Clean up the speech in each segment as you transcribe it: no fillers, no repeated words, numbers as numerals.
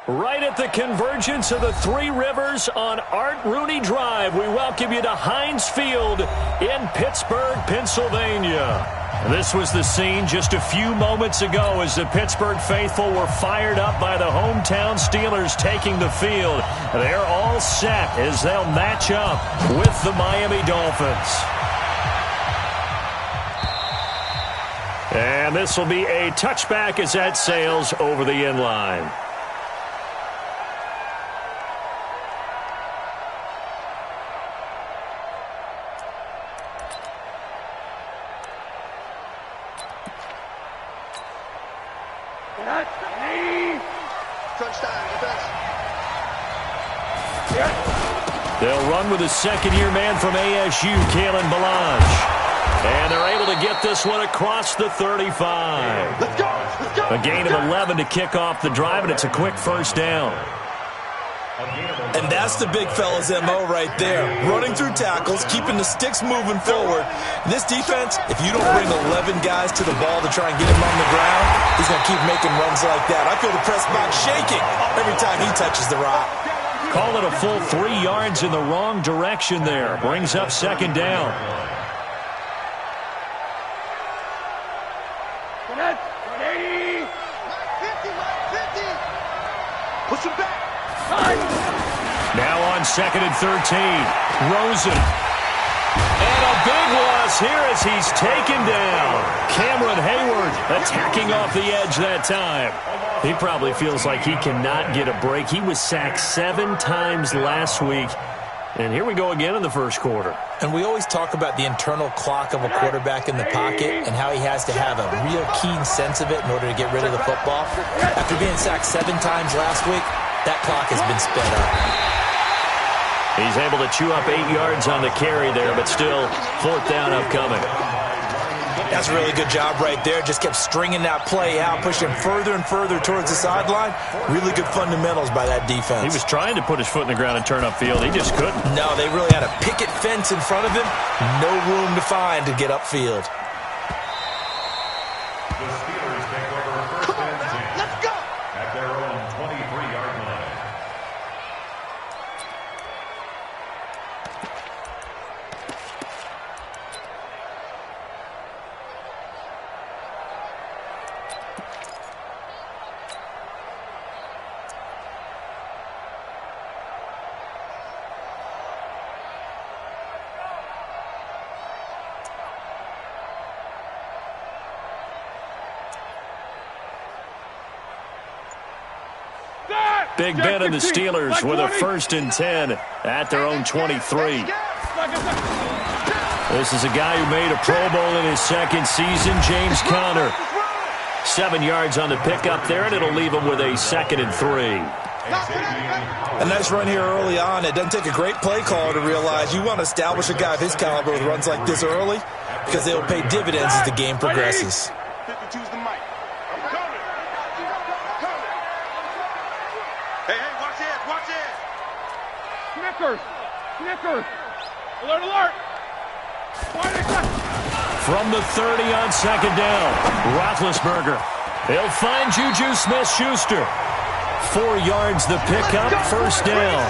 Right at the convergence of the Three Rivers on Art Rooney Drive, we welcome you to Heinz Field in Pittsburgh, Pennsylvania. This was the scene just a few moments ago as the Pittsburgh faithful were fired up by the hometown Steelers taking the field. They're all set as they'll match up with the Miami Dolphins. And this will be a touchback as that sails over the end line. They'll run with a second-year man from ASU, Kalen Ballage. And they're able to get this one across the 35. Let's go! Let's go! A gain of 11 to kick off the drive, and it's a quick first down. And that's the big fella's MO right there. Running through tackles, keeping the sticks moving forward. This defense, if you don't bring 11 guys to the ball to try and get him on the ground, he's going to keep making runs like that. I feel the press box shaking every time he touches the rock. Call it a full 3 yards in the wrong direction there. Brings up second down. Push him back. Now on second and 13. Rosen. And a big loss here as he's taken down. Cameron Hayward attacking off the edge that time. He probably feels like he cannot get a break. He was sacked 7 times last week. And here we go again in the first quarter. And we always talk about the internal clock of a quarterback in the pocket and how he has to have a real keen sense of it in order to get rid of the football. After being sacked 7 times last week, that clock has been sped up. He's able to chew up 8 yards on the carry there, but still fourth down upcoming. That's a really good job right there. Just kept stringing that play out, pushing further and further towards the sideline. Really good fundamentals by that defense. He was trying to put his foot in the ground and turn upfield. He just couldn't. No, they really had a picket fence in front of him. No room to find to get upfield. The Steelers take over first and 10. Let's go! At their own 23-yard line. Big Ben and the Steelers with a first and 10 at their own 23. This is a guy who made a Pro Bowl in his second season, James Conner. 7 yards on the pickup there, and it'll leave him with a second and 3. A nice run here early on. It doesn't take a great play caller to realize you want to establish a guy of his caliber with runs like this early because they will pay dividends as the game progresses. 52's the mic. I'm coming. Hey, watch it, watch it. Snickers. Alert, alert. From the 30 on second down, Roethlisberger. He'll find Juju Smith-Schuster. 4 yards the pickup, first down.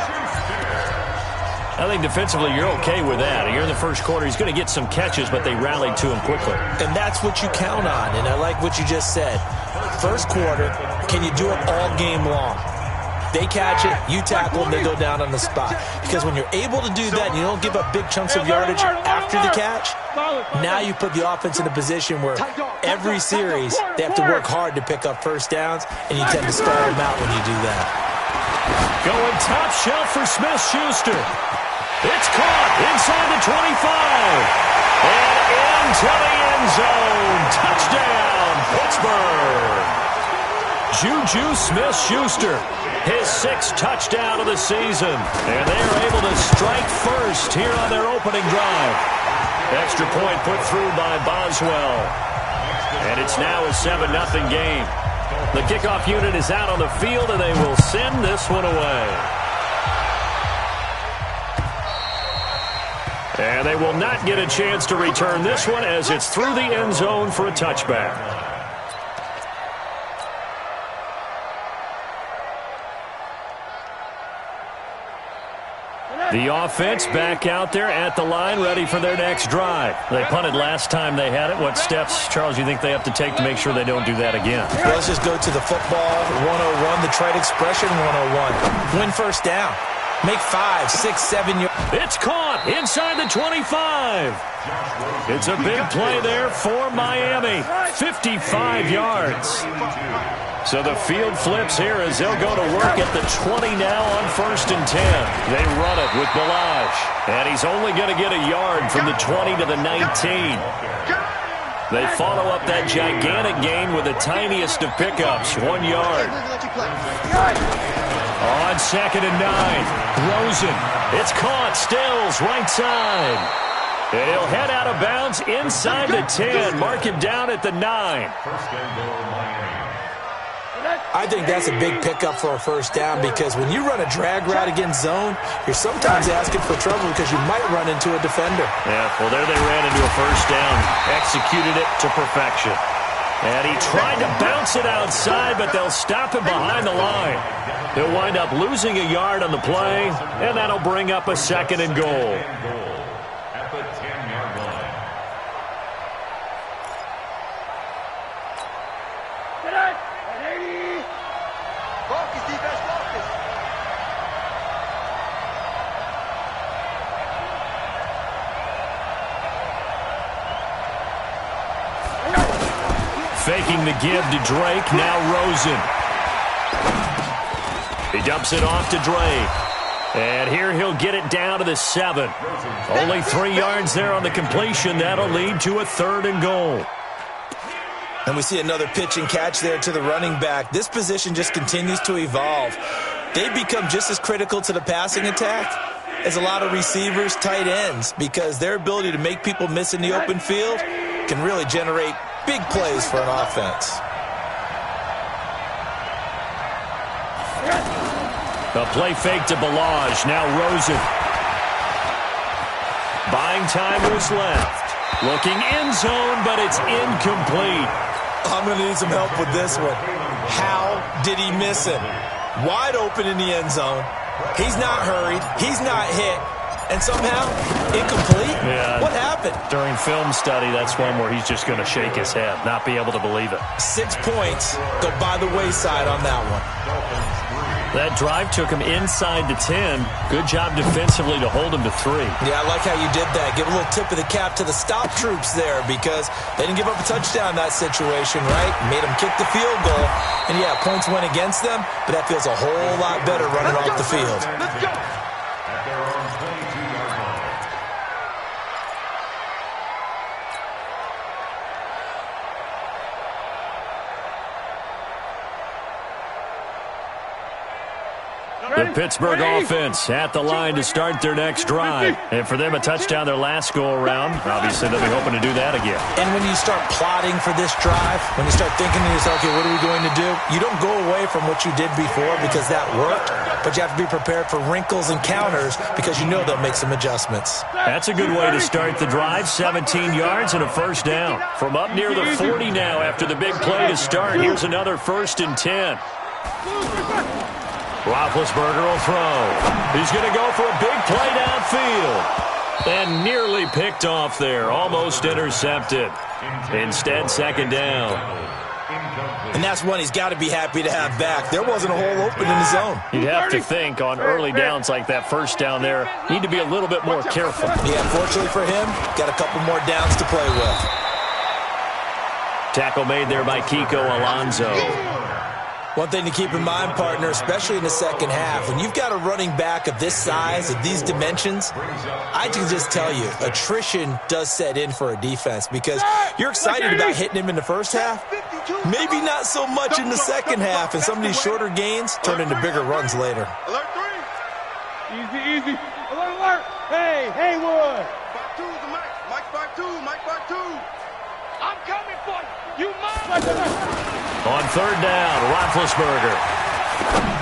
I think defensively you're okay with that. Here in the first quarter, he's going to get some catches, but they rallied to him quickly. And that's what you count on, and I like what you just said. First quarter, can you do it all game long? They catch it, you tackle them, they go down on the spot. Because when you're able to do that and you don't give up big chunks of yardage after the catch, now you put the offense in a position where every series they have to work hard to pick up first downs, and you tend to stall them out when you do that. Going top shelf for Smith-Schuster. It's caught inside the 25. And into the end zone. Touchdown, Pittsburgh. Juju Smith-Schuster, his 6th touchdown of the season. And they are able to strike first here on their opening drive. Extra point put through by Boswell. And it's now a 7-0 game. The kickoff unit is out on the field, and they will send this one away. And they will not get a chance to return this one as it's through the end zone for a touchback. The offense back out there at the line, ready for their next drive. They punted last time they had it. What steps, Charles, you think they have to take to make sure they don't do that again? Well, let's just go to the football 101, the trade expression 101. Win first down. Make 5, 6, 7 yards. It's caught inside the 25. It's a big play there for Miami. 55 yards. So the field flips here as they'll go to work at the 20 now on 1st and 10. They run it with Balaj. And he's only going to get a yard from the 20 to the 19. They follow up that gigantic gain with the tiniest of pickups, 1 yard. On 2nd and 9, Rosen. It's caught. Stills right side. And he'll head out of bounds inside the 10. Mark him down at the 9. I think that's a big pickup for a first down because when you run a drag route against zone, you're sometimes asking for trouble because you might run into a defender. Yeah, well, there they ran into a first down. Executed it to perfection. And he tried to bounce it outside, but they'll stop him behind the line. He'll wind up losing a yard on the play, and that'll bring up a 2nd and goal. At the 10-yard line. Focus, defense, focus. Faking the give to Drake, now Rosen. He dumps it off to Drake. And here he'll get it down to the 7. Only 3 yards there on the completion. That'll lead to a 3rd and goal. And we see another pitch and catch there to the running back. This position just continues to evolve. They've become just as critical to the passing attack as a lot of receivers, tight ends, because their ability to make people miss in the open field can really generate big plays for an offense. A play fake to Balaj. Now Rosen. Buying time was left. Looking end zone, but it's incomplete. I'm going to need some help with this one. How did he miss it? Wide open in the end zone. He's not hurried. He's not hit. And somehow, incomplete? Yeah. What happened? During film study, that's one where he's just going to shake his head, not be able to believe it. 6 points go by the wayside on that one. That drive took him inside the 10. Good job defensively to hold him to 3. Yeah, I like how you did that. Give a little tip of the cap to the stop troops there because they didn't give up a touchdown in that situation, right? Made them kick the field goal. And, yeah, points went against them, but that feels a whole lot better running off the field. Let's go. At their own 22-yard line. The Pittsburgh offense at the line to start their next drive. And for them, a touchdown their last go-around. Obviously, they'll be hoping to do that again. And when you start plotting for this drive, when you start thinking to yourself, okay, what are we going to do? You don't go away from what you did before because that worked, but you have to be prepared for wrinkles and counters because you know they'll make some adjustments. That's a good way to start the drive. 17 yards and a first down. From up near the 40 now after the big play to start, here's another 1st and 10. Roethlisberger will throw. He's going to go for a big play downfield. And nearly picked off there. Almost intercepted. Instead, 2nd down. And that's one he's got to be happy to have back. There wasn't a hole open in the zone. You'd have to think on early downs like that first down there, need to be a little bit more careful. Yeah, fortunately for him, got a couple more downs to play with. Tackle made there by Kiko Alonso. One thing to keep in mind, partner, especially in the second half, when you've got a running back of this size, of these dimensions, I can just tell you, attrition does set in for a defense because you're excited about hitting him in the first half, maybe not so much in the second half, and some of these shorter gains turn into bigger runs later. Alert 3. Easy, easy. Alert, alert. Hey, Haywood. 5-2 is the mic. Mike 5-2. Mike 5-2. I'm coming for you. You must. On 3rd down, Roethlisberger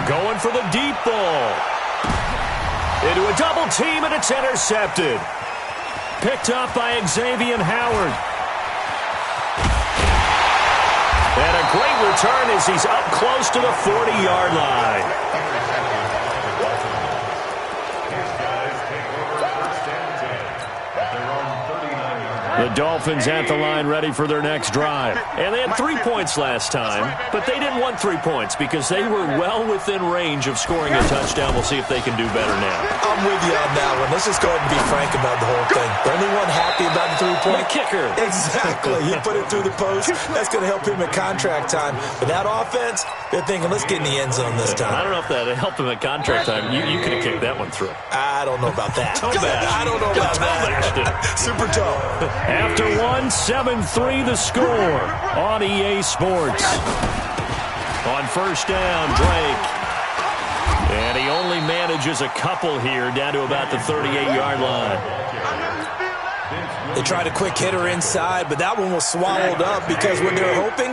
going for the deep ball. Into a double team, and it's intercepted. Picked up by Xavier Howard. And a great return as he's up close to the 40-yard line. Dolphins at the line ready for their next drive. And they had 3 points last time, but they didn't want 3 points because they were well within range of scoring a touchdown. We'll see if they can do better now. I'm with you on that one. Let's just go ahead and be frank about the whole thing. The only one happy about the 3-point? The kicker. Exactly. He put it through the post. That's going to help him at contract time. But that offense, they're thinking, let's get in the end zone this time. I don't know if that helped him at contract time. You could have kicked that one through. I don't know about that. I don't know about that. Super toe. After 1, 7-3 the score on EA Sports. On first down, Drake. And he only manages a couple here down to about the 38-yard line. They tried a quick hitter inside, but that one was swallowed up because what they're hoping,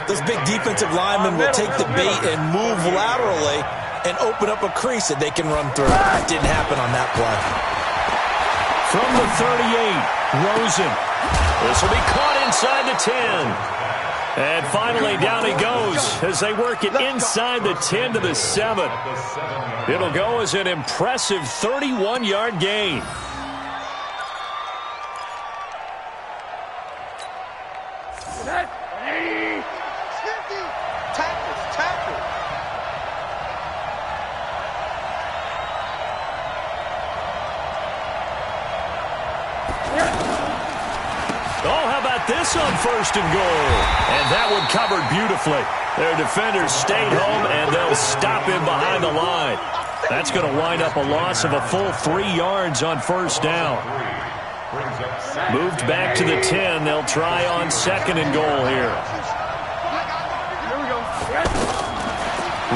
those big defensive linemen will take the bait and move laterally and open up a crease that they can run through. That didn't happen on that play. From the 38, Rosen. This will be caught inside the 10. And finally, down he goes as they work it inside the 10 to the 7. It'll go as an impressive 31-yard gain. This on first and goal. And that one covered beautifully. Their defenders stayed home, and they'll stop him behind the line. That's going to wind up a loss of a full 3 yards on first down. Moved back to the 10. They'll try on second and goal here.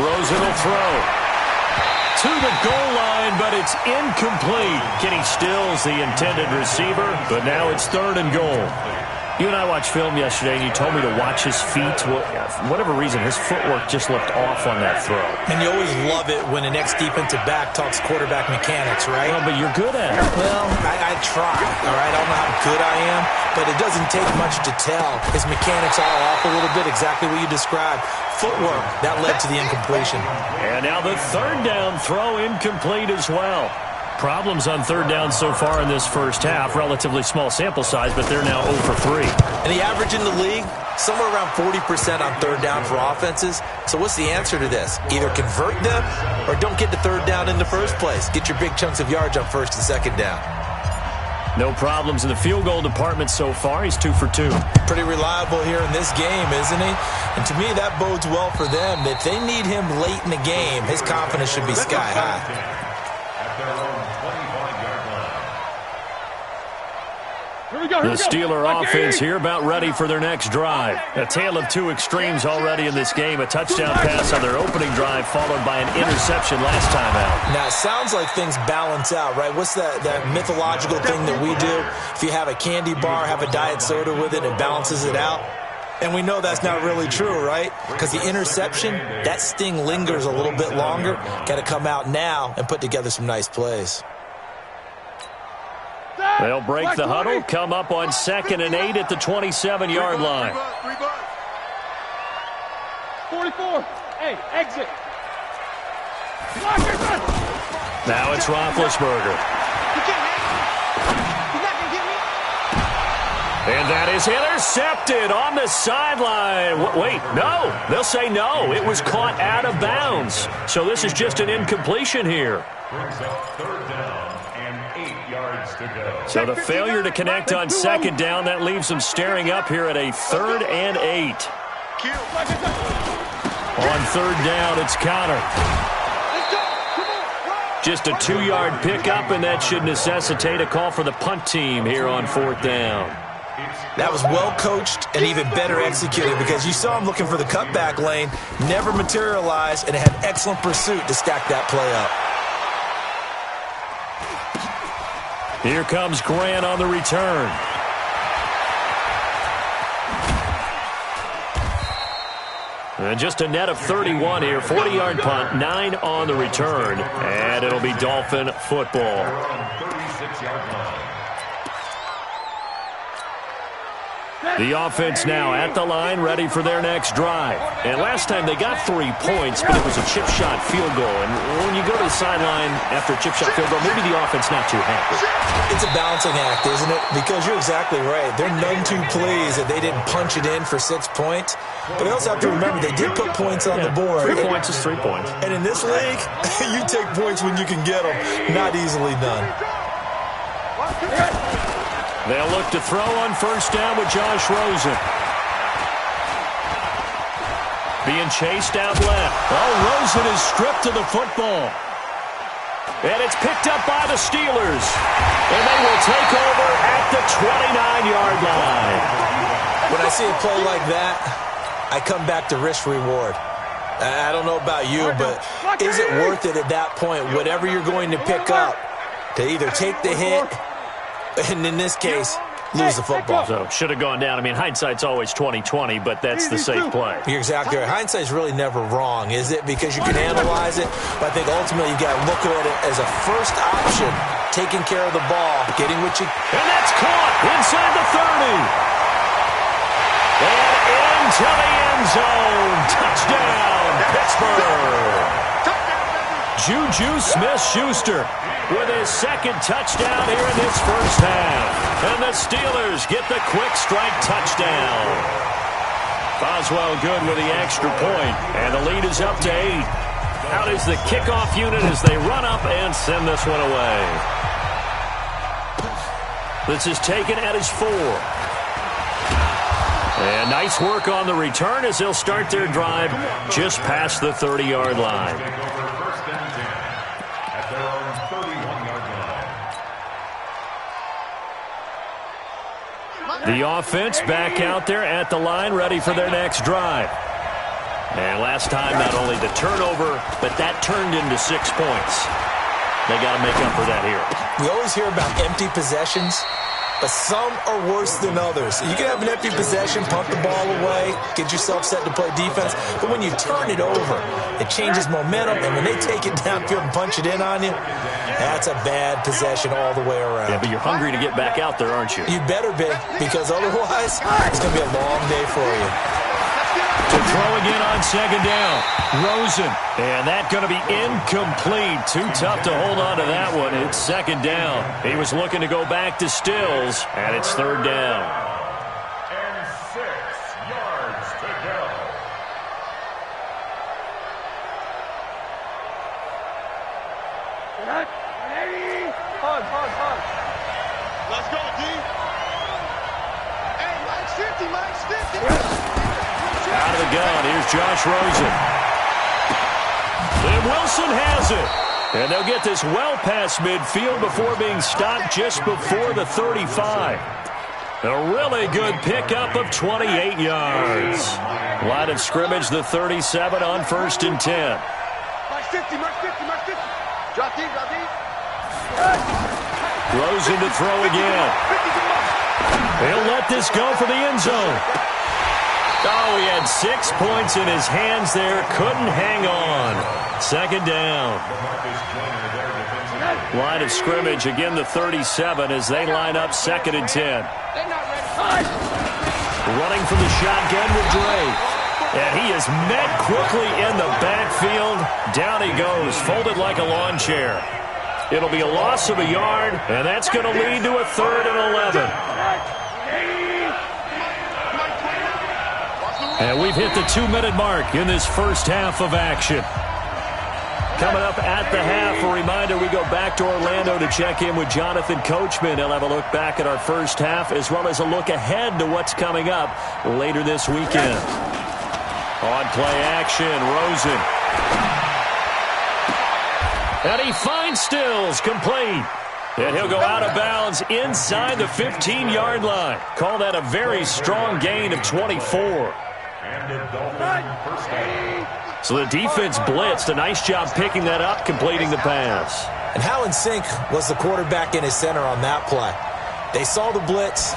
Rosen will throw. To the goal line, but it's incomplete. Kenny Stills, the intended receiver, but now it's third and goal. You and I watched film yesterday, and you told me to watch his feet. For whatever reason, his footwork just looked off on that throw. And you always love it when an ex-defensive back talks quarterback mechanics, right? Well, but you're good at it. Well, I try, all right? I don't know how good I am, but it doesn't take much to tell. His mechanics are off a little bit, exactly what you described. Footwork, that led to the incompletion. And now the third down throw incomplete as well. Problems on third down so far in this first half. Relatively small sample size, but they're now 0 for 3. And the average in the league, somewhere around 40% on third down for offenses. So what's the answer to this? Either convert them or don't get to third down in the first place. Get your big chunks of yards on first and second down. No problems in the field goal department so far. He's 2 for 2. Pretty reliable here in this game, isn't he? And to me, that bodes well for them. If they need him late in the game, his confidence should be sky high. The Steeler offense here about ready for their next drive. A tale of two extremes already in this game. A touchdown pass on their opening drive followed by an interception last time out. Now, it sounds like things balance out, right? What's that mythological thing that we do? If you have a candy bar, have a diet soda with it, it balances it out. And we know that's not really true, right? Because the interception, that sting lingers a little bit longer. Got to come out now and put together some nice plays. They'll break the huddle, come up on 2nd and 8 at the 27-yard line. 44. Hey, exit. Now it's Roethlisberger. And that is intercepted on the sideline. Wait, no. They'll say no. It was caught out of bounds. So this is just an incompletion here. Brings up third down and 8 yards to go. So the failure to connect on second down, that leaves them staring up here at a 3rd and 8. On third down, it's Connor. Just a 2-yard pickup, and that should necessitate a call for the punt team here on 4th down. That was well coached and even better executed because you saw him looking for the cutback lane, never materialized, and had excellent pursuit to stack that play up. Here comes Grant on the return. And just a net of 31 here. 40-yard punt, 9 on the return. And it'll be Dolphin football. The offense now at the line, ready for their next drive. And last time they got 3 points, but it was a chip shot field goal. And when you go to the sideline after a chip shot field goal, maybe the offense not too happy. It's a balancing act, isn't it? Because you're exactly right. They're none too pleased that they didn't punch it in for 6 points. But they also have to remember they did put points on the board. 3 points is 3 points. And in this league, you take points when you can get them. Not easily done. They'll look to throw on first down with Josh Rosen. Being chased out left. Oh, Rosen is stripped of the football. And it's picked up by the Steelers. And they will take over at the 29-yard line. When I see a play like that, I come back to risk-reward. I don't know about you, but is it worth it at that point, whatever you're going to pick up, to either take the hit, and in this case, lose the football? So, should have gone down. I mean, hindsight's always 20/20, but that's the safe play. You're exactly right. Hindsight's really never wrong, is it? Because you can analyze it, but I think ultimately you got to look at it as a first option, taking care of the ball, getting what you... And that's caught inside the 30. And into the end zone. Touchdown, Pittsburgh. Juju Smith-Schuster with his second touchdown here in this first half. And the Steelers get the quick strike touchdown. Boswell good with the extra point, and the lead is up to 8. Out is the kickoff unit as they run up and send this one away. This is taken at his 4. And nice work on the return as they'll start their drive just past the 30-yard line. The offense back out there at the line, ready for their next drive. And last time, not only the turnover, but that turned into 6 points. They got to make up for that here. We always hear about empty possessions, but some are worse than others. You can have an empty possession, punt the ball away, get yourself set to play defense, but when you turn it over, it changes momentum, and when they take it downfield and punch it in on you, that's a bad possession all the way around. Yeah, but you're hungry to get back out there, aren't you? You better be, because otherwise, it's going to be a long day for you. To throw again on second down. Rosen. And that's going to be incomplete. Too tough to hold on to that one. It's second down. He was looking to go back to Stills, and it's third down. And 6 yards to go. Let's go, D. Hey, Mike's 50, Mike's 50. Out of the gun, here's Josh Rosen. And Wilson has it. And they'll get this well past midfield before being stopped just before the 35. A really good pickup of 28 yards. Line of scrimmage, the 37 on 1st and 10. Mike's 50, Mike's 50, Mike's 50. Drop D, drop D. Rosen to throw again. He'll let this go for the end zone. Oh, he had 6 points in his hands there. Couldn't hang on. Second down. Line of scrimmage, again the 37 as they line up 2nd and 10. Running from the shotgun with Dre. And he is met quickly in the backfield. Down he goes, folded like a lawn chair. It'll be a loss of a yard, and that's going to lead to a 3rd and 11. And we've hit the 2-minute mark in this first half of action. Coming up at the half, a reminder, we go back to Orlando to check in with Jonathan Coachman. He'll have a look back at our first half as well as a look ahead to what's coming up later this weekend. On play action, Rosen. And he finds Stills, complete. And he'll go out of bounds inside the 15-yard line. Call that a very strong gain of 24. So the defense blitzed. A nice job picking that up, completing the pass. And how in sync was the quarterback in his center on that play? They saw the blitz,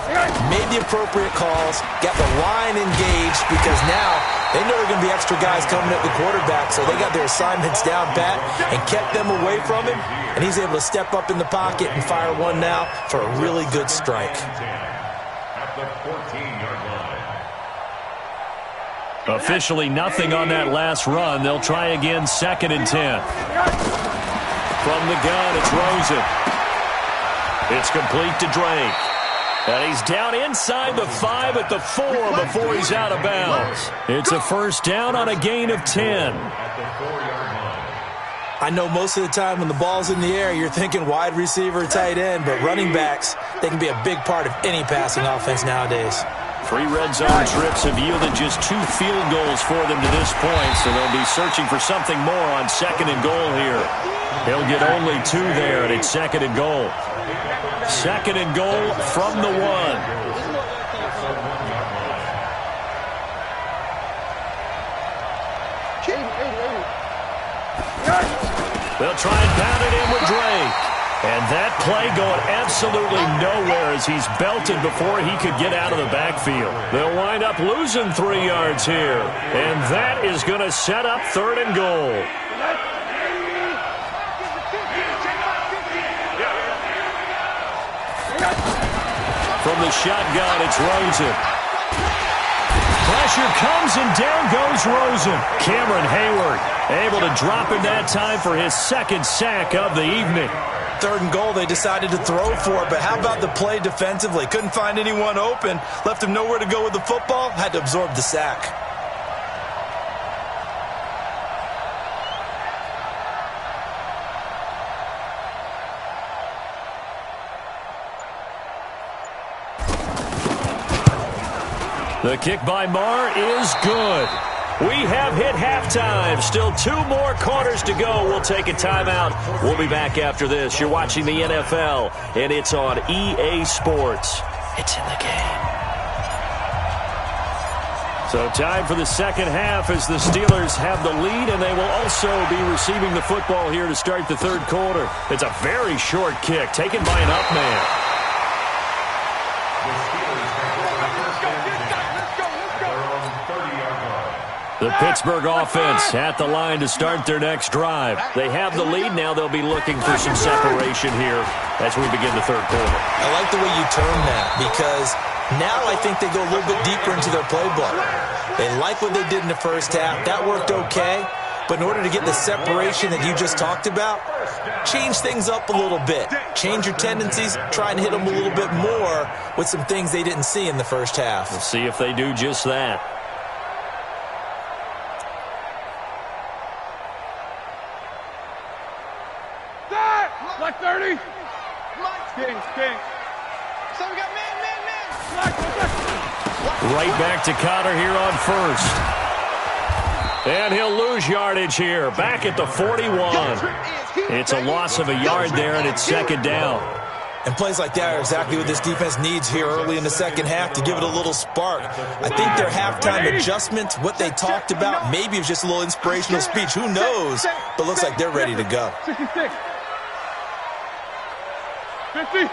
made the appropriate calls, got the line engaged because now they know there are going to be extra guys coming at the quarterback, so they got their assignments down pat and kept them away from him, and he's able to step up in the pocket and fire one now for a really good strike. At the 14-yard line. Officially nothing on that last run. They'll try again, 2nd and 10. From the gun, it's Rosen. It's complete to Drake. And he's down inside the 5 at the 4 before he's out of bounds. It's a first down on a gain of 10. I know most of the time when the ball's in the air, you're thinking wide receiver, tight end, but running backs, they can be a big part of any passing offense nowadays. 3 red zone trips have yielded just 2 field goals for them to this point, so they'll be searching for something more on 2nd and goal here. He'll get only 2 there, and it's 2nd and goal. 2nd and goal from the 1. They'll try and pound it in with Drake. And that play going absolutely nowhere as he's belted before he could get out of the backfield. They'll wind up losing 3 yards here. And that is going to set up 3rd and goal. From the shotgun, it's Rosen. Pressure comes, and down goes Rosen. Cameron Hayward able to drop him that time for his 2nd sack of the evening. 3rd and goal, they decided to throw for it, but how about the play defensively? Couldn't find anyone open, left him nowhere to go with the football, had to absorb the sack. The kick by Marr is good. We have hit halftime. Still 2 more quarters to go. We'll take a timeout. We'll be back after this. You're watching the NFL, and it's on EA Sports. It's in the game. So time for the 2nd half as the Steelers have the lead, and they will also be receiving the football here to start the 3rd quarter. It's a very short kick taken by an up man. The Pittsburgh offense at the line to start their next drive. They have the lead. Now they'll be looking for some separation here as we begin the 3rd quarter. I like the way you term that because now I think they go a little bit deeper into their playbook. They like what they did in the first half. That worked okay. But in order to get the separation that you just talked about, change things up a little bit. Change your tendencies. Try and hit them a little bit more with some things they didn't see in the first half. We'll see if they do just that. Black 30. King. So we got man. Right back to Connor here on 1st. And he'll lose yardage here. Back at the 41. It's a loss of a yard there, and it's 2nd down. And plays like that are exactly what this defense needs here early in the 2nd half to give it a little spark. I think their halftime adjustment, what they talked about, maybe it was just a little inspirational speech. Who knows? But looks like they're ready to go. 66. 50. Check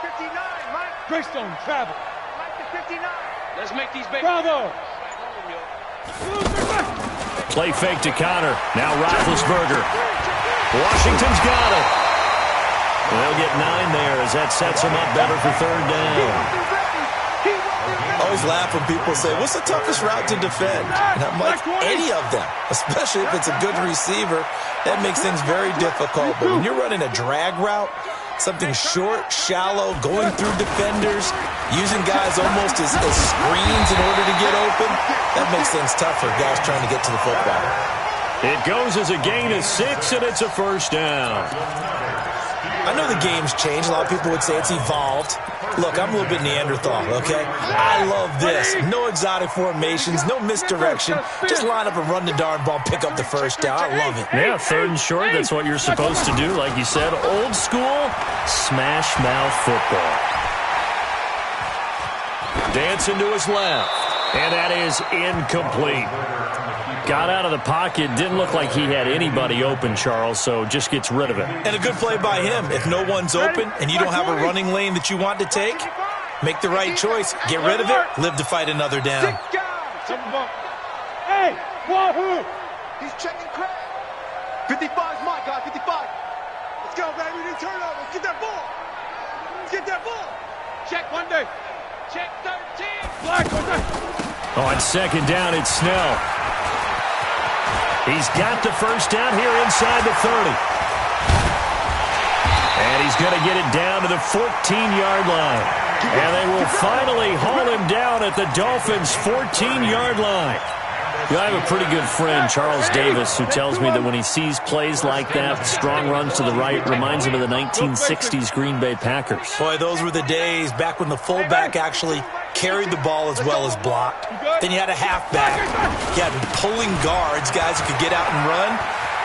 59, Mike. Greystone, travel. Mike to 59. Let's make these big. Bravo. Play fake to Connor. Now Roethlisberger. Washington's got it. They'll get 9 there as that sets them up better for 3rd down. I always laugh when people say, what's the toughest route to defend? And I'm like, any of them, especially if it's a good receiver. That makes things very difficult. But when you're running a drag route, something short, shallow, going through defenders, using guys almost as screens in order to get open, that makes things tough for guys trying to get to the football. It goes as a gain of 6, and it's a first down. I know the game's changed. A lot of people would say it's evolved. Look, I'm a little bit Neanderthal, okay? I love this. No exotic formations, no misdirection. Just line up and run the darn ball, pick up the first down. I love it. Yeah, 3rd and short, that's what you're supposed to do. Like you said, old school, smash mouth football. Dancing to his left, and that is incomplete. Got out of the pocket, didn't look like he had anybody open, Charles, so just gets rid of it. And a good play by him. If no one's open and you don't have a running lane that you want to take, make the right choice. Get rid of it, live to fight another down. Hey, Wahoo! He's checking Craig. 55's my guy, 55. Let's go, baby. We need turnover. Let's get that ball. Let's get that ball. Check Monday. Check 13. Black. On second down, it's Snell. He's got the first down here inside the 30. And he's going to get it down to the 14-yard line. And they will finally haul him down at the Dolphins' 14-yard line. I have a pretty good friend, Charles Davis, who tells me that when he sees plays like that, strong runs to the right, reminds him of the 1960s Green Bay Packers. Boy, those were the days back when the fullback actually carried the ball as well as blocked. Then you had a halfback. You had pulling guards, guys who could get out and run.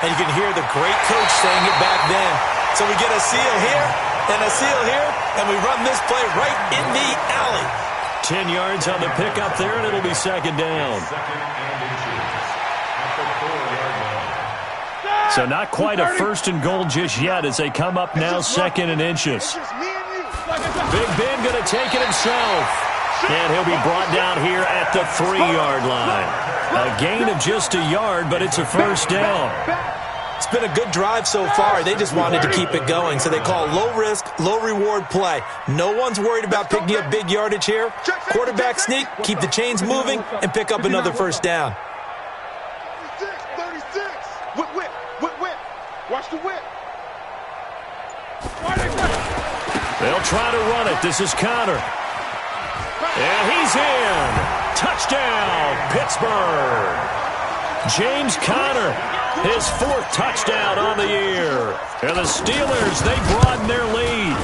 And you can hear the great coach saying it back then. So we get a seal here and a seal here, and we run this play right in the alley. 10 yards on the pickup there, and it'll be second down. So not quite a first and goal just yet as they come up now second and inches. Big Ben going to take it himself. And he'll be brought down here at the 3-yard line. A gain of just a yard, but it's a first down. It's been a good drive so far. They just wanted to keep it going, so they call low-risk, low-reward play. No one's worried about picking up big yardage here. Quarterback sneak, keep the chains moving, and pick up another first down. 36. Whip. Watch the whip. They'll try to run it. This is Connor. And he's in. Touchdown, Pittsburgh. James Conner, his 4th touchdown on the year. And the Steelers, they broaden their lead.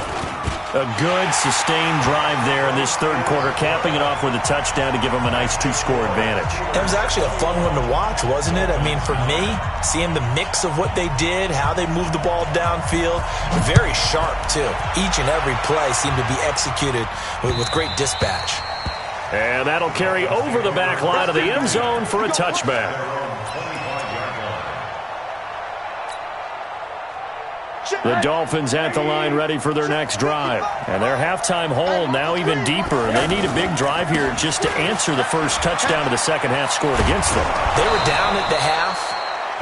A good, sustained drive there in this third quarter, capping it off with a touchdown to give them a nice 2-score advantage. It was actually a fun one to watch, wasn't it? I mean, for me, seeing the mix of what they did, how they moved the ball downfield, very sharp, too. Each and every play seemed to be executed with great dispatch. And that'll carry over the back line of the end zone for a touchback. The Dolphins at the line ready for their next drive. And their halftime hole now even deeper. And they need a big drive here just to answer the first touchdown of the second half scored against them. They were down at the half.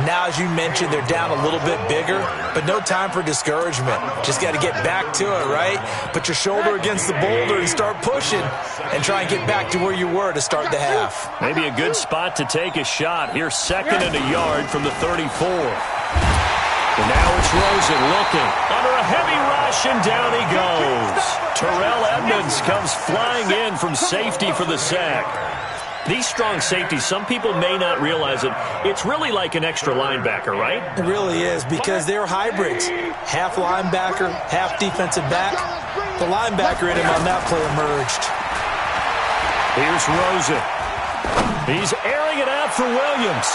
Now, as you mentioned, they're down a little bit bigger, but no time for discouragement. Just got to get back to it, right? Put your shoulder against the boulder and start pushing and try and get back to where you were to start the half. Maybe a good spot to take a shot. Here's second and a yard from the 34. And now it's Rosen looking under a heavy rush, and down he goes. Terrell Edmonds comes flying in from safety for the sack. These strong safeties, some people may not realize it. It's really like an extra linebacker, right? It really is, because they're hybrids. Half linebacker, half defensive back. The linebacker in him on that play emerged. Here's Rosen. He's airing it out for Williams.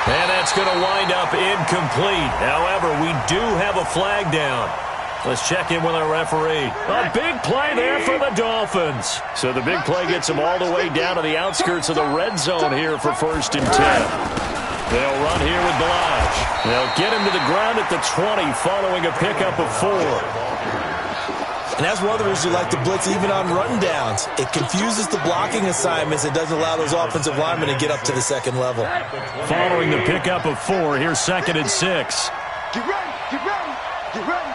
And that's going to wind up incomplete. However, we do have a flag down. Let's check in with our referee. A big play there for the Dolphins. So the big play gets them all the way down to the outskirts of the red zone here for 1st and 10. They'll run here with Blige. They'll get him to the ground at the 20 following a pickup of 4. And that's one of the reasons you like to blitz even on run downs. It confuses the blocking assignments. It doesn't allow those offensive linemen to get up to the second level. Following the pickup of 4, here's 2nd and 6. Get ready. Get ready.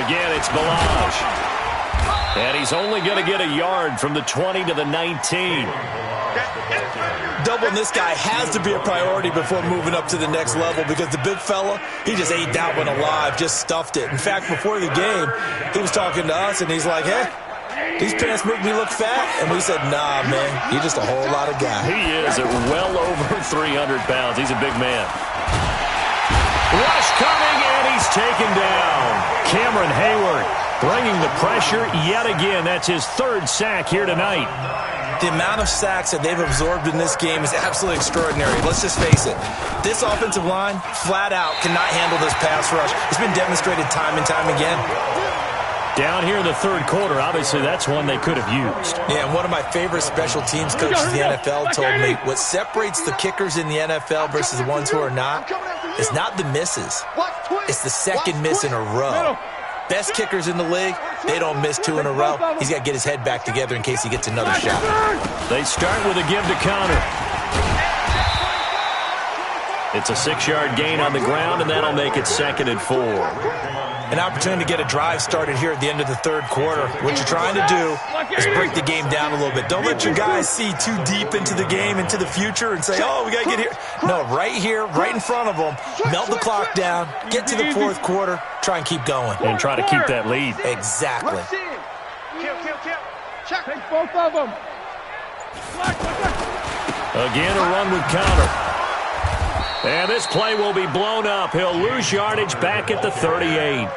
Again, it's Blige. And he's only going to get a yard from the 20 to the 19. Doubling this guy has to be a priority before moving up to the next level, because the big fella, he just ate that one alive, just stuffed it. In fact, before the game, he was talking to us, and he's like, hey, these pants make me look fat. And we said, nah, man, you're just a whole lot of guy. He is at well over 300 pounds. He's a big man. Rush coming, and he's taken down. Cameron Hayward bringing the pressure yet again. That's his 3rd sack here tonight. The amount of sacks that they've absorbed in this game is absolutely extraordinary. Let's just face it. This offensive line, flat out, cannot handle this pass rush. It's been demonstrated time and time again. Down here in the 3rd quarter, obviously that's one they could have used. Yeah, and one of my favorite special teams coaches in the NFL told me what separates the kickers in the NFL versus the ones who are not is not the misses. It's the second miss in a row. Best kickers in the league, they don't miss 2 in a row. He's got to get his head back together in case he gets another shot. They start with a give to Connor. It's a 6-yard gain on the ground, and that'll make it 2nd and 4. An opportunity to get a drive started here at the end of the third quarter. What you're trying to do is break the game down a little bit. Don't let your guys see too deep into the game, into the future, and say, oh, we got to get here. No, right here, right in front of them, melt the clock down, get to the fourth quarter, try and keep going. And try to keep that lead. Exactly. Kill. Check. Take both of them. Again, a run with counter. And this play will be blown up. He'll lose yardage back at the 38.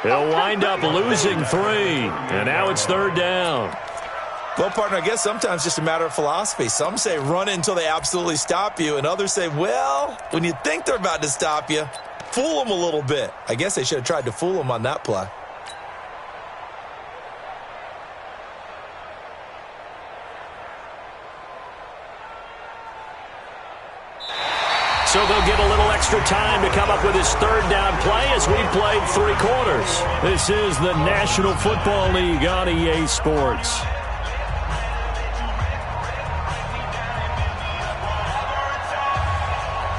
He'll wind up losing 3. And now it's 3rd down. Well, partner, I guess sometimes it's just a matter of philosophy. Some say run until they absolutely stop you, and others say, well, when you think they're about to stop you, fool them a little bit. I guess they should have tried to fool them on that play. So they'll get a little extra time to come up with his 3rd down play as we've played 3 quarters. This is the National Football League on EA Sports.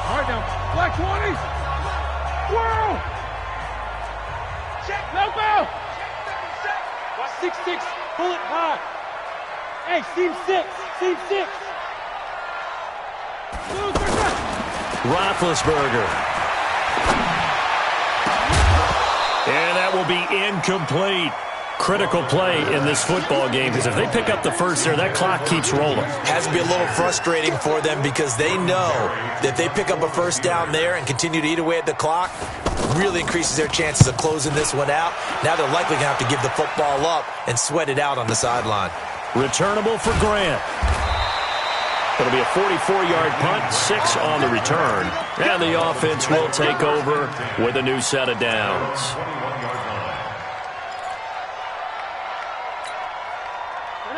All right, now, black 20s. Whirl. Check. No bell. 6-6. Pull it high. Hey, seam 6. Seam 6. Lose their time. Roethlisberger. And that will be incomplete. Critical play in this football game because if they pick up the first there, that clock keeps rolling. Has to be a little frustrating for them because they know that if they pick up a first down there and continue to eat away at the clock, really increases their chances of closing this one out. Now they're likely going to have to give the football up and sweat it out on the sideline. Returnable for Grant. It'll be a 44-yard punt, 6 on the return. And the offense will take over with a new set of downs.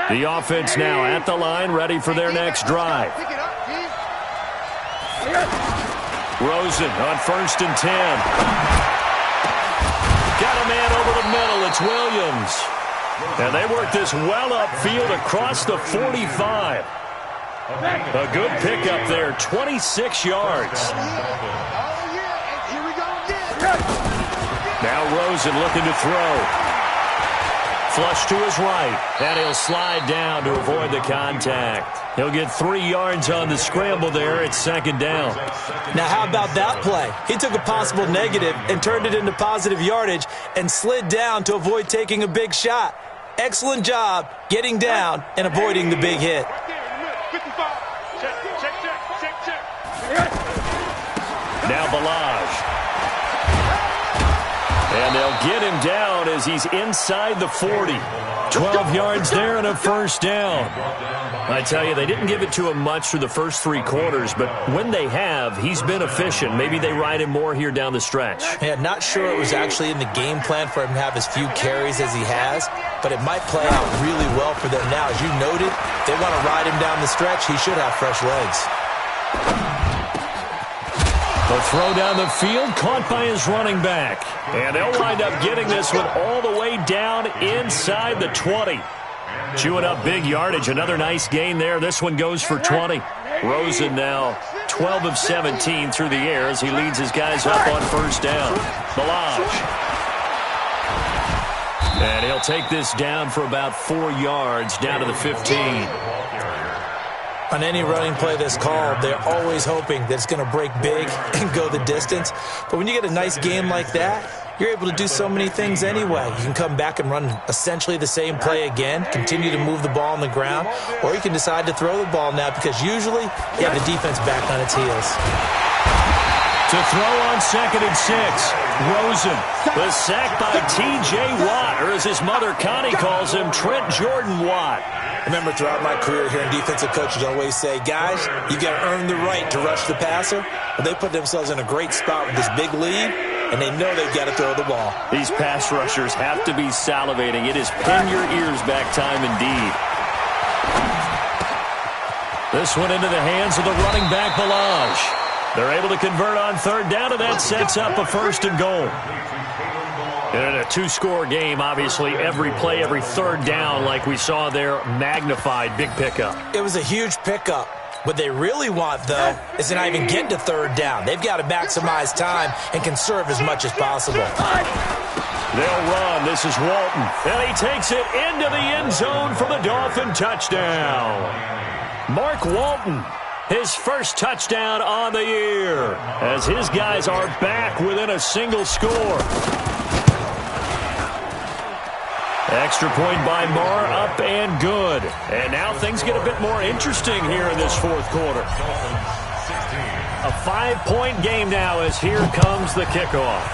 The offense now at the line, ready for their next drive. Rosen on 1st and 10. Got a man over the middle. It's Williams. And they work this well upfield across the 45. A good pickup there, 26 yards. Now Rosen looking to throw. Flush to his right, and he'll slide down to avoid the contact. He'll get 3 yards on the scramble there. It's 2nd down. Now, how about that play? He took a possible negative and turned it into positive yardage and slid down to avoid taking a big shot. Excellent job getting down and avoiding the big hit. Now Balaj. And they'll get him down as he's inside the 40. 12 yards there and a first down. I tell you, they didn't give it to him much through the first 3 quarters, but when they have, he's been efficient. Maybe they ride him more here down the stretch. Yeah, not sure it was actually in the game plan for him to have as few carries as he has, but it might play out really well for them now. As you noted, they want to ride him down the stretch. He should have fresh legs. The throw down the field, caught by his running back. And they'll wind up getting this one all the way down inside the 20. Chewing up big yardage. Another nice gain there. This one goes for 20. Rosen now 12 of 17 through the air as he leads his guys up on first down. Balaj. And he'll take this down for about 4 yards down to the 15. On any running play that's called, they're always hoping that it's going to break big and go the distance. But when you get a nice game like that, you're able to do so many things anyway. You can come back and run essentially the same play again, continue to move the ball on the ground, or you can decide to throw the ball now because usually you have the defense back on its heels. To throw on 2nd and 6, Rosen. The sack by T.J. Watt, or as his mother Connie calls him, Trent Jordan Watt. Remember, throughout my career here in defensive coaches, I always say, guys, you got to earn the right to rush the passer. But they put themselves in a great spot with this big lead, and they know they've got to throw the ball. These pass rushers have to be salivating. It is pin your ears back time indeed. This one into the hands of the running back, Balaj. They're able to convert on 3rd down, and that sets up a 1st and goal. And in a 2-score game, obviously, every play, every 3rd down, like we saw there, magnified, big pickup. It was a huge pickup. What they really want, though, is to not even get to third down. They've got to maximize time and conserve as much as possible. They'll run. This is Walton. And he takes it into the end zone for the Dolphin touchdown. Mark Walton, his first touchdown on the year, as his guys are back within a single score. Extra point by Marr, up and good. And now things get a bit more interesting here in this fourth quarter. A 5-point game now as here comes the kickoff.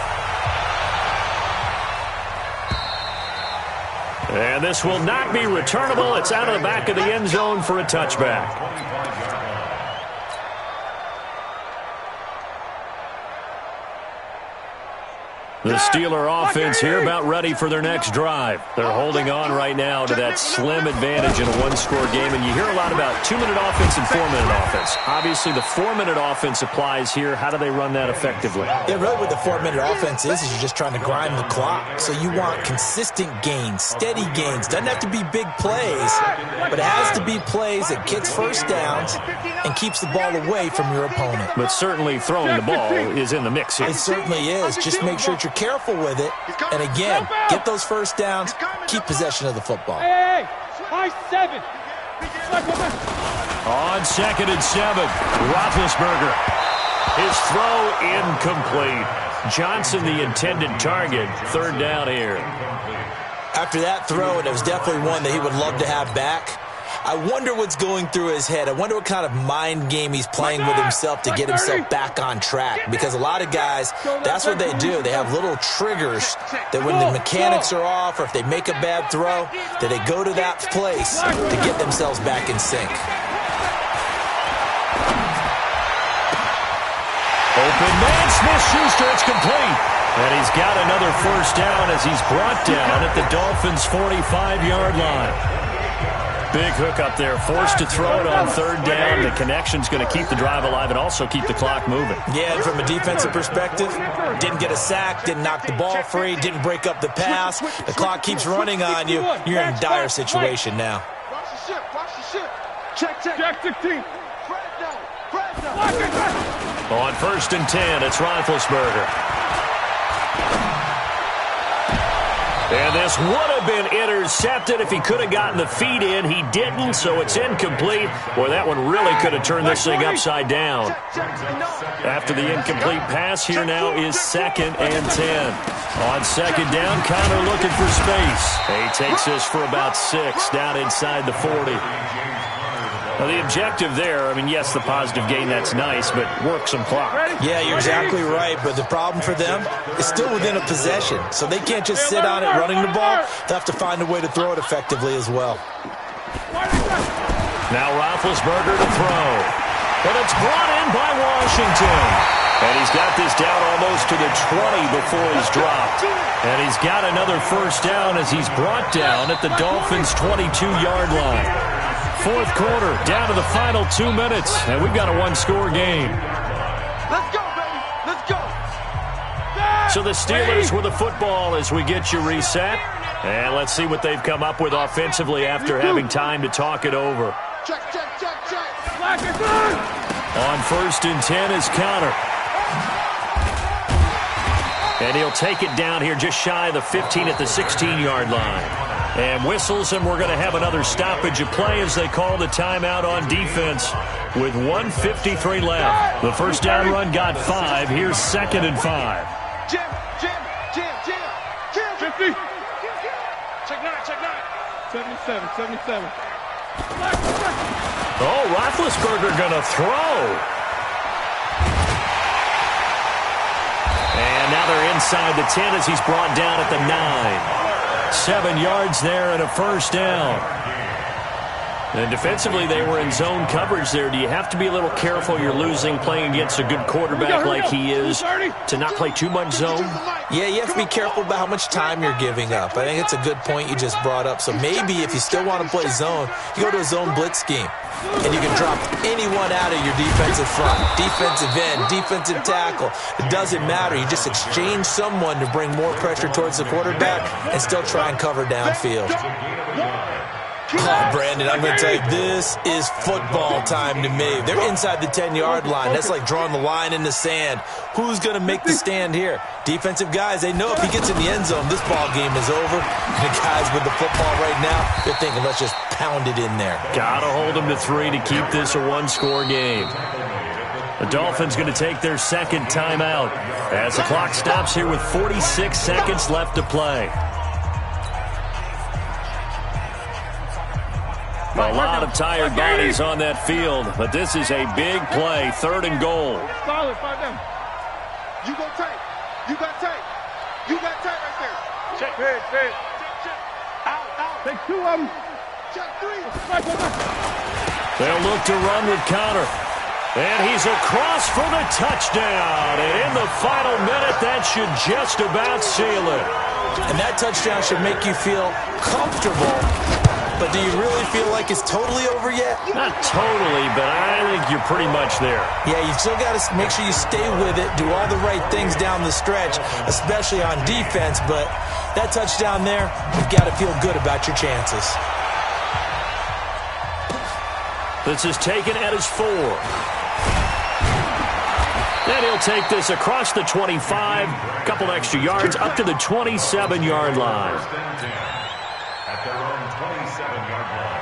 And this will not be returnable. It's out of the back of the end zone for a touchback. The Steeler offense here about ready for their next drive. They're holding on right now to that slim advantage in a one-score game. And you hear a lot about 2-minute offense and 4-minute offense. Obviously, the 4-minute offense applies here. How do they run that effectively? Yeah, really what the 4-minute offense is you're just trying to grind the clock. So you want consistent gains, steady gains. Doesn't have to be big plays, but it has to be plays that gets first downs and keeps the ball away from your opponent. But certainly throwing the ball is in the mix here. It certainly is. Just make sure that you're careful with it. And again, get those first downs, keep possession of the football. Hey, high 7. On 2nd and 7, Roethlisberger. His throw incomplete. Johnson, the intended target. Third down here. After that throw, and it was definitely one that he would love to have back, I wonder what's going through his head. I wonder what kind of mind game he's playing with himself to get himself back on track. Because a lot of guys, that's what they do. They have little triggers that when the mechanics are off or if they make a bad throw, that they go to that place to get themselves back in sync. Open man, Smith-Schuster, it's complete. And he's got another first down as he's brought down at the Dolphins' 45-yard line. Big hook up there, forced to throw it on third down. The connection's going to keep the drive alive and also keep the clock moving. Yeah, and from a defensive perspective, didn't get a sack, didn't knock the ball free, didn't break up the pass. The clock keeps running on you. You're in a dire situation now. Watch the ship, watch the ship. Check, check. Jack 16. Fred down. On 1st and 10, it's Roethlisberger. And this would have been intercepted if he could have gotten the feet in. He didn't, so it's incomplete. Boy, that one really could have turned this thing upside down. After the incomplete pass, here now is 2nd and 10. On 2nd down, Connor looking for space. He takes this for about 6 down inside the 40. Now, the objective there, I mean, yes, the positive gain, that's nice, but work some clock. Yeah, you're exactly right, but the problem for them is still within a possession, so they can't just sit on it running the ball. They'll have to find a way to throw it effectively as well. Now Roethlisberger to throw. But it's brought in by Washington. And he's got this down almost to the 20 before he's dropped. And he's got another first down as he's brought down at the Dolphins' 22-yard line. Fourth quarter, down to the final 2 minutes, and we've got a one-score game. Let's go, baby. Let's go. So the Steelers with the football as we get you reset. And let's see what they've come up with offensively after having time to talk it over. Check, check, check, check. On 1st and 10 is Connor. And he'll take it down here just shy of the 15 at the 16-yard line. And whistles, and we're going to have another stoppage of play as they call the timeout on defense with 1:53 left. The first down run got 5. Here's 2nd and 5. Jim. 50. Check 9. 77. Oh, Roethlisberger going to throw. And now they're inside the 10 as he's brought down at the 9. 7 yards there and a first down. And defensively, they were in zone coverage there. Do you have to be a little careful? You're losing playing against a good quarterback like he is to not play too much zone? Yeah, you have to be careful about how much time you're giving up. I think it's a good point you just brought up. So maybe if you still want to play zone, you go to a zone blitz scheme. And you can drop anyone out of your defensive front, defensive end, defensive tackle. It doesn't matter. You just exchange someone to bring more pressure towards the quarterback and still try and cover downfield. Oh, Brandon, I'm going to tell you, this is football time to me. They're inside the 10-yard line. That's like drawing the line in the sand. Who's going to make the stand here? Defensive guys, they know if he gets in the end zone, this ball game is over. And the guys with the football right now, they're thinking, let's just pound it in there. Got to hold them to 3 to keep this a one-score game. The Dolphins going to take their second timeout as the clock stops here with 46 seconds left to play. A lot of tired bodies on that field, but this is a big play, 3rd and goal. Solid, 5 down. You go tight. You got tight. You got tight right there. Check. Check. Out. Take 2 of them. Check 3. They'll look to run with counter. And he's across for the touchdown. And in the final minute, that should just about seal it. And that touchdown should make you feel comfortable. But do you really feel like it's totally over yet? Not totally, but I think you're pretty much there. Yeah, you still got to make sure you stay with it, do all the right things down the stretch, especially on defense. But that touchdown there, you've got to feel good about your chances. This is taken at his 4. Then he'll take this across the 25, a couple extra yards up to the 27-yard line. At their own 27-yard line.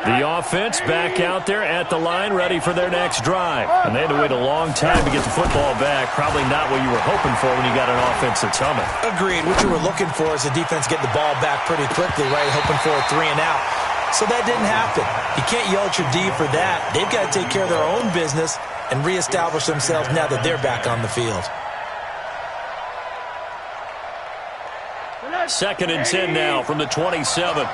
The offense back out there at the line, ready for their next drive. And they had to wait a long time to get the football back. Probably not what you were hoping for when you got an offense that's humming. Agreed. What you were looking for is the defense get the ball back pretty quickly, right? Hoping for a 3 and out. So that didn't happen. You can't yell at your D for that. They've got to take care of their own business and reestablish themselves now that they're back on the field. 2nd and 10 now from the 27.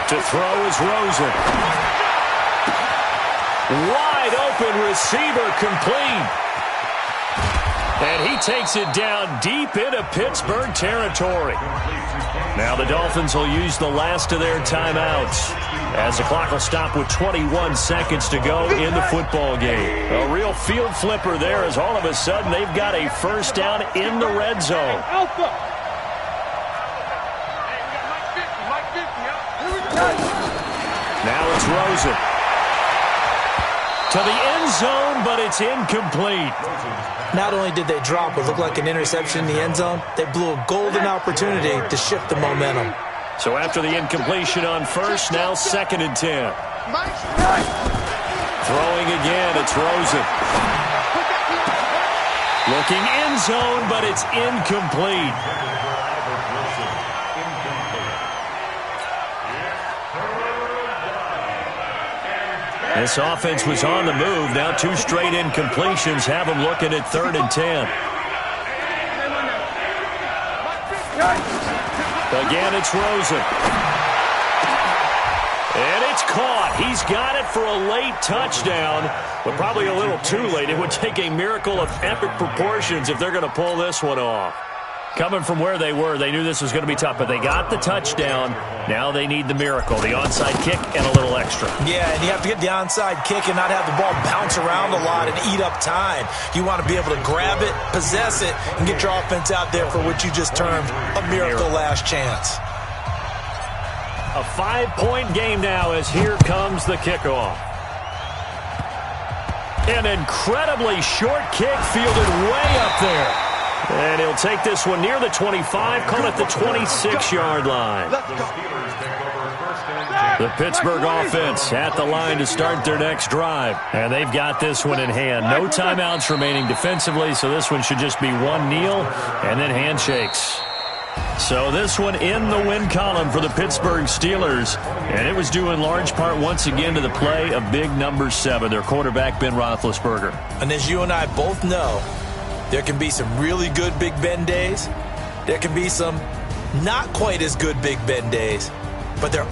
To throw is Rosen. Wide open receiver complete. And he takes it down deep into Pittsburgh territory. Now the Dolphins will use the last of their timeouts as the clock will stop with 21 seconds to go in the football game. A real field flipper there as all of a sudden they've got a first down in the red zone. Now it's Rosen. To the end zone, but it's incomplete. Not only did they drop what looked like an interception in the end zone, they blew a golden opportunity to shift the momentum. So after the incompletion on first, now 2nd and 10. Throwing again, it's Rosen. Looking end zone, but it's incomplete. This offense was on the move. Now 2 straight incompletions have them looking at 3rd and 10. Again, it's Rosen. And it's caught. He's got it for a late touchdown, but probably a little too late. It would take a miracle of epic proportions if they're going to pull this one off. Coming from where they were, they knew this was going to be tough, but they got the touchdown. Now they need the miracle, the onside kick and a little extra. Yeah, and you have to get the onside kick and not have the ball bounce around a lot and eat up time. You want to be able to grab it, possess it, and get your offense out there for what you just termed a miracle last chance. A 5-point game now as here comes the kickoff. An incredibly short kick fielded way up there. And he'll take this one near the 25, call it the 26-yard line. The Pittsburgh offense at the line to start their next drive. And they've got this one in hand. No timeouts remaining defensively, so this one should just be one kneel and then handshakes. So this one in the win column for the Pittsburgh Steelers. And it was due in large part once again to the play of big number 7, their quarterback Ben Roethlisberger. And as you and I both know, there can be some really good Big Ben days. There can be some not quite as good Big Ben days. But there